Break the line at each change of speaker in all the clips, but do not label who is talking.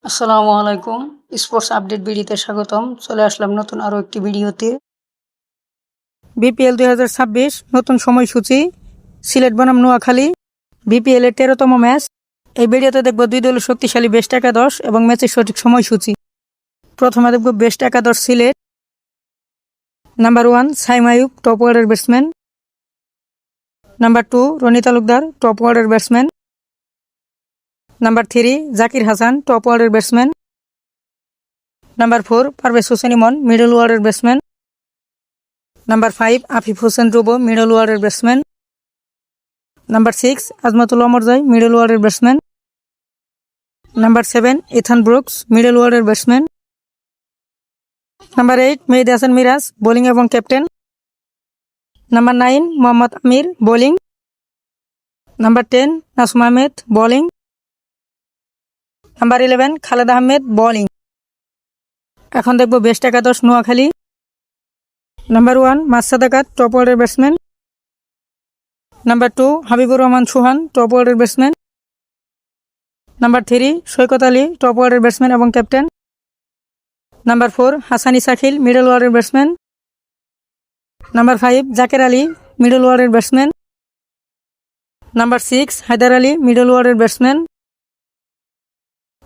আসসালামু আলাইকুম। Sports update ভিডিওতে স্বাগতম। চলে আসলাম নতুন আরও একটি ভিডিওতে। বিপিএল 2026 নতুন সময়সূচি, সিলেট বনাম নোয়াখালী, বিপিএল এর 13তম ম্যাচ। এই ভিডিওতে দেখব দুই দলের শক্তিশালী বেস্ট একাদশ এবং ম্যাচের সঠিক সময়সূচি। প্রথমে দেখব বেস্ট একাদশ Sylhet. Number 1 Saim Ayub, top order batsman. Number 2 Rony Talukdar, top order batsman. Number 3 Zakir Hasan, top order batsman. Number 4 Parvez Hossain Emon, middle order batsman. Number 5 Afif Hossain Rubo, middle order batsman. Number 6 Azmatullah Omarzai, middle order batsman. Number 7 Ethan Brooks, middle order batsman. Number 8 Mehedi Hasan Miraz, bowling এবং captain. Number 9 Mohammad Amir, bowling. Number 10 Nasum Ahmed, bowling. Number 11 Khaled Ahmed, bowling. এখন দেখব best একাদশ Noakhali. Number 1 Masud Sadakat, top order batsman. Number 2 Habibur Rahman Sohan, top order batsman. Number 3 Saikat Ali, top order batsman এবং captain. Number 4 Hasani Shakil, middle order batsman. Number 5 Jaker Ali, middle order batsman. Number 6 Haider Ali, middle order batsman.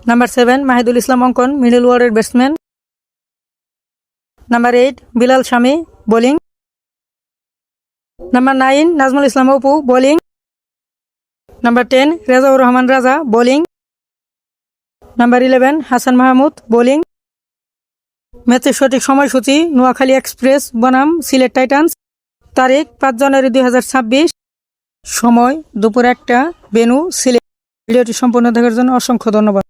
Number 7 Mahidul Islam Ankon, middle order batsman. Number 8 Bilal Shami, bowling. Number 9 Nazmul Islam Apu, bowling. Number 10 Rezaur Rahman রাজা, bowling. Number 11 Hasan Mahmud, bowling. ম্যাচের সঠিক সময়সূচি Noakhali express বনাম Sylhet Titans. তারিখ 5 জানুয়ারি 2026, সময় দুপুর 1টা, venue Sylhet. ভিডিওটি সম্পূর্ণ দেখার জন্য অসংখ্য ধন্যবাদ।